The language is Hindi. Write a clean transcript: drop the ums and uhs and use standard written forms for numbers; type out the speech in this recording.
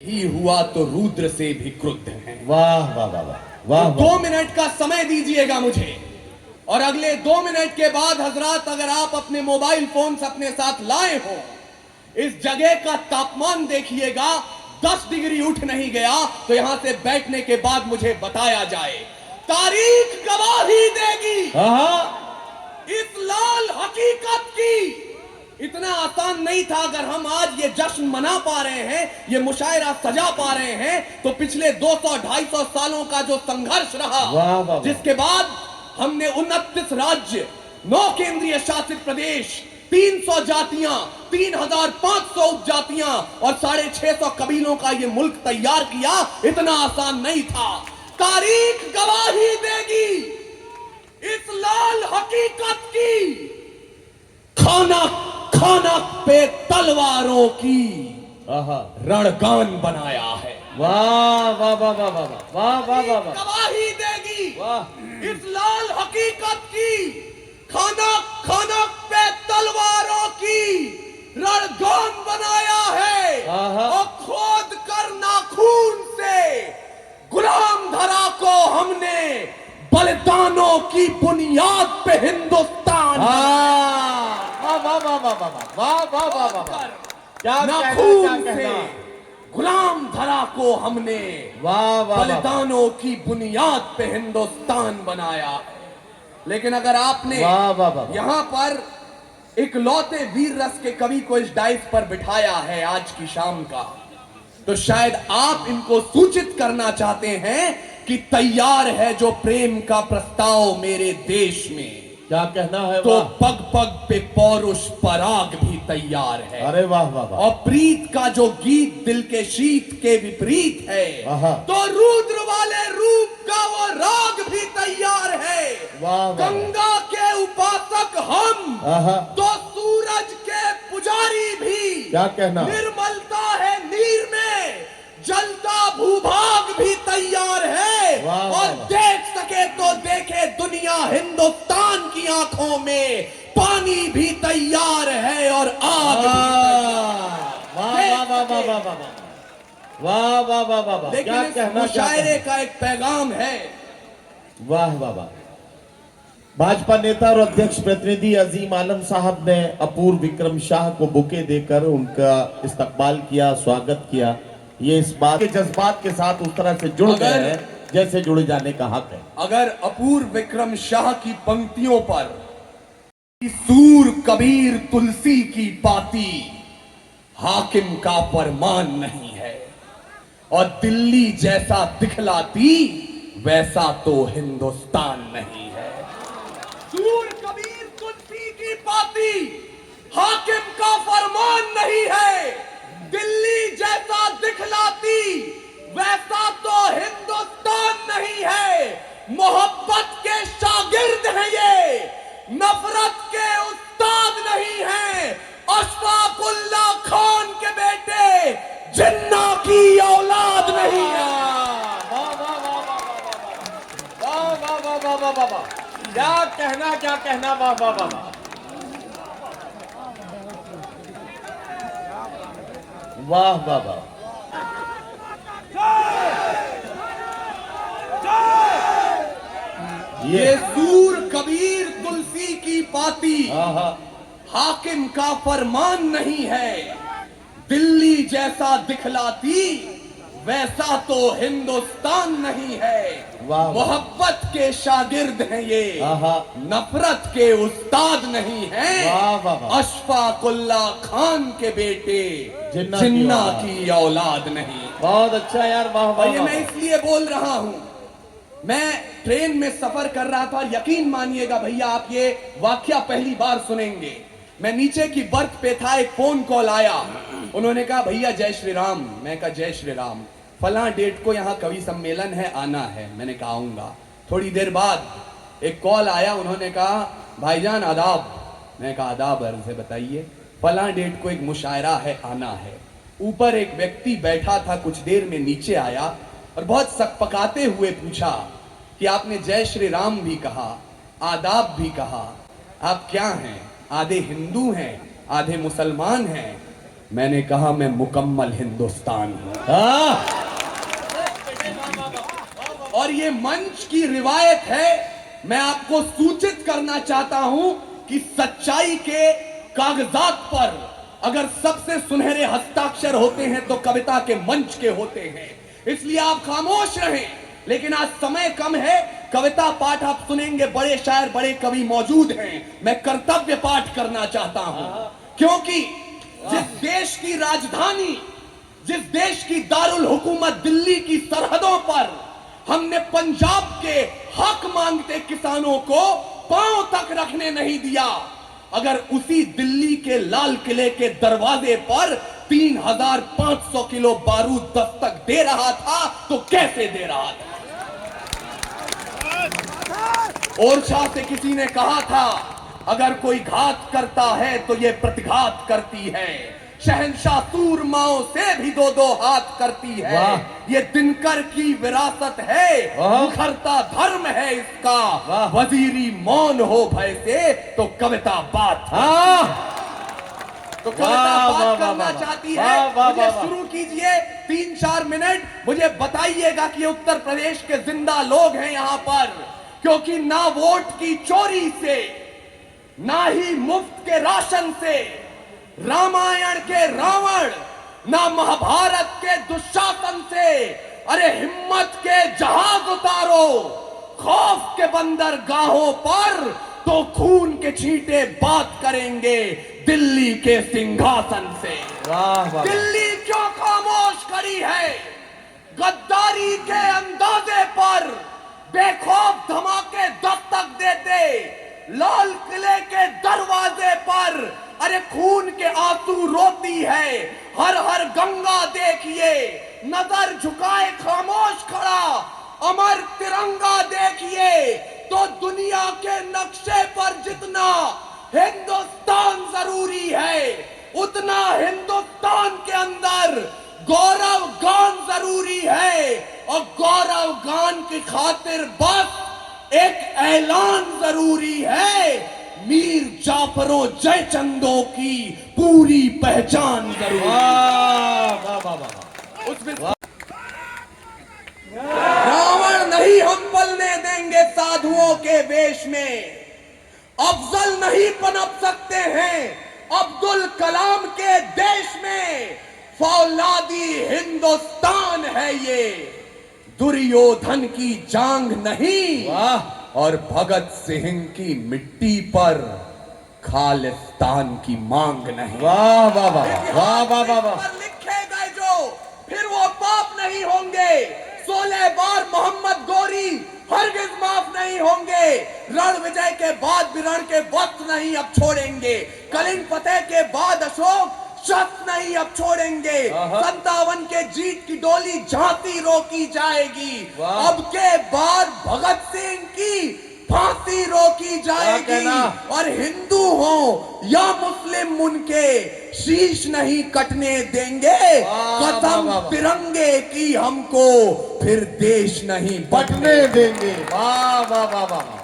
ही हुआ तो रुद्र से भी क्रुद्ध हैं। वाह वाह वाह वाह वाह। 2 मिनट का समय दीजिएगा मुझे, और अगले 2 मिनट के बाद हजरात अगर आप अपने मोबाइल फोन अपने साथ लाए हो, इस जगह का तापमान देखिएगा, 10 डिग्री उठ नहीं गया तो यहां से बैठने के बाद मुझे बताया जाए। तारीख गवाही देगी इस लाल हकीकत की। इतना आसान नहीं था। अगर हम आज ये जश्न मना पा रहे हैं, ये मुशायरा सजा पा रहे हैं, तो पिछले 200-250 सालों का जो संघर्ष रहा, जिसके बाद हमने 29 राज्य, 9 केंद्रीय शासित प्रदेश, 300 जातियां, 3500 उपजातियां और 650 कबीलों का ये मुल्क तैयार किया, इतना आसान नहीं था। तारीख गवाही देगी इस लाल हकीकत की। खाना खाना पे तलवारों की रणगान बनाया है। वाह वाह वाह वाह वाह वाह वाह वाह वाह। गवाही देगी इस लाल हकीकत की। खाना खाना पे तलवारों की रणगान बनाया है, और खोद कर नाखून से गुलाम धरा को हमने बलिदानों की बुनियाद पे हिंदुस्तान। वाह वाह वाह वाह वाह वाह वाह वाह। क्या नाखून से गुलाम धरा को हमने वाह वाह बलिदानों की बुनियाद पे हिंदुस्तान बनाया। लेकिन अगर आपने यहां पर इकलौते वीर रस के कवि को इस डाइस पर बिठाया है आज की शाम का, तो शायद आप इनको सूचित करना चाहते हैं कि तैयार है जो प्रेम का प्रस्ताव मेरे देश में। क्या कहना है? तो पग पग पे पौरुष पराग भी तैयार है। अरे वाह वाह वाह। और प्रीत का जो गीत दिल के शीत के विपरीत है, तो रुद्र वाले रूप का वो राग भी तैयार है। वाह। गंगा के उपासक हम, तो सूरज के पुजारी भी। क्या कहना? निर्मलता है नीर में, जलता भूभाग भी तैयार है। और देख सके तो देखे दुनिया हिंदुस्तान की आंखों में, पानी भी तैयार है और आग भी तैयार। वाह वाह वाह वाह वाह वाह वाह वाह वाह वाह। लेकिन इस मुशायरे का एक पैगाम है। वाह वाह वाह। भाजपा नेता और अध्यक्ष प्रतिनिधि अजीम आलम साहब ने अपूर्व विक्रम शाह को बुके देकर उनका इस्तकबाल किया, स्वागत किया। ये इस बात के जज्बात के साथ उस तरह से जुड़ गए हैं जैसे जुड़ जाने का हक है। अगर अपूर्व विक्रम शाह की पंक्तियों पर सूर कबीर तुलसी की पाती, हाकिम का फरमान नहीं है, और दिल्ली जैसा दिखलाती वैसा तो हिंदुस्तान नहीं है। सूर कबीर तुलसी की पाती, हाकिम का फरमान नहीं है, दिल्ली जैसा दिखलाती वैसा तो हिंदुस्तान नहीं है। मोहब्बत के शागिर्द हैं ये, नफरत के उस्ताद नहीं हैं। अशफाकुल्ला खान के बेटे जिन्ना की औलाद नहीं है। वाह वाह वाह वाह वाह वाह वाह वाह। क्या कहना क्या कहना। वाह वाह वाह वाह वाह वाह। ये सूर कबीर तुलसी की पाती, हाकिम का फरमान नहीं है, दिल्ली जैसा दिखलाती वैसा तो हिंदुस्तान नहीं है। मोहब्बत के शागिर्द हैं ये, नफरत के उस्ताद नहीं हैं। अशफाकुल्ला खान के बेटे जिन्ना की औलाद नहीं। बहुत अच्छा यार, वाह वाह। ये मैं इसलिए बोल रहा हूं, मैं ट्रेन में सफर कर रहा था, यकीन मानिएगा भैया आप ये वाकया पहली बार सुनेंगे। मैं नीचे की बर्थ पे था, एक फोन कॉल आया, उन्होंने कहा भैया जय श्री राम। मैं कहा जय श्री राम, फला डेट को यहाँ कवि सम्मेलन है, आना है। मैंने कहा आऊंगा। थोड़ी देर बाद एक कॉल आया, उन्होंने कहा भाईजान आदाब। मैं कहा आदाब, अर्ज है बताइए। फला डेट को एक मुशायरा है, आना है। ऊपर एक व्यक्ति बैठा था, कुछ देर में नीचे आया और बहुत सकपकाते हुए पूछा कि आपने जय श्री राम भी कहा, आदाब भी कहा, आप क्या हैं? आधे हिंदू हैं, आधे मुसलमान हैं। मैंने कहा मैं मुकम्मल हिंदुस्तान हूं। हाँ, और ये मंच की रिवायत है। मैं आपको सूचित करना चाहता हूं कि सच्चाई के कागजात पर अगर सबसे सुनहरे हस्ताक्षर होते हैं तो कविता के मंच के होते हैं। इसलिए आप खामोश रहें। लेकिन आज समय कम है, कविता पाठ आप सुनेंगे, बड़े शायर बड़े कवि मौजूद हैं। मैं कर्तव्य पाठ करना चाहता हूं, क्योंकि जिस देश की राजधानी, जिस देश की दारुल हुकूमत दिल्ली की सरहदों पर हमने पंजाब के हक मांगते किसानों को पांव तक रखने नहीं दिया, अगर उसी दिल्ली के लाल किले के दरवाजे पर 3500 किलो बारूद दस्तक दे रहा था तो कैसे दे रहा था? ओरछा से किसी ने कहा था, अगर कोई घात करता है तो ये प्रतिघात करती है। शहंशाह सूरमाओं से भी दो दो हाथ करती है। ये दिनकर की विरासत है, मुखरता धर्म है इसका। वजीरी मौन हो भय से तो कविता बात, तो कविता बात करना चाहती है। मुझे शुरू कीजिए 3-4 मिनट। मुझे बताइएगा कि उत्तर प्रदेश के जिंदा लोग हैं यहां पर, क्योंकि ना वोट की चोरी से, ना ही मुफ्त के राशन से, रामायण के रावण, ना महाभारत के दुशासन से, अरे हिम्मत के जहाज उतारो खौफ के बंदरगाहों पर तो खून के छींटे बात करेंगे दिल्ली के सिंहासन से। दिल्ली क्यों खामोश खड़ी है? गद्दारी के अंदाजे पर बेखौफ धमाके दस्तक देते लाल किले के दरवाजे पर, अरे खून के आंसू रोती है। हर हर गंगा देखिए, नजर झुकाए खामोश खड़ा अमर तिरंगा देखिए। तो दुनिया के नक्शे पर जितना हिंदुस्तान जरूरी है, उतना हिंदुस्तान के अंदर गौरव गान जरूरी है। और गौरव गान की खातिर बस एक ऐलान जरूरी है, मीर जाफरों जयचंदों की पूरी पहचान जरूरी है। रावण नहीं हम पलने देंगे साधुओं के वेश में, अफजल नहीं पनप सकते हैं अब्दुल कलाम के देश में। फौलादी हिंदुस्तान है ये, दुर्योधन की जांग नहीं और भगत सिंह की मिट्टी पर खालिस्तान की मांग नहीं। वाह वाह वाह वाह वाह वाह वाह। लिखे गए जो फिर वो पाप नहीं होंगे। 16 बार मोहम्मद गोरी हरगिज माफ नहीं होंगे। रण विजय के बाद भी रण के वक्त नहीं अब छोड़ेंगे। कलिंग फतेह के बाद अशोक शस्त्र नहीं अब छोड़ेंगे। 57 के जीत की डोली झांसी रोकी जाएगी। अब के बाद भगत सिंह की फांसी रोकी जाएगी। और हिंदू हो या मुस्लिम उनके शीश नहीं कटने देंगे। कसम तिरंगे की हमको फिर देश नहीं बटने देंगे। वाह वाह वाह वाह।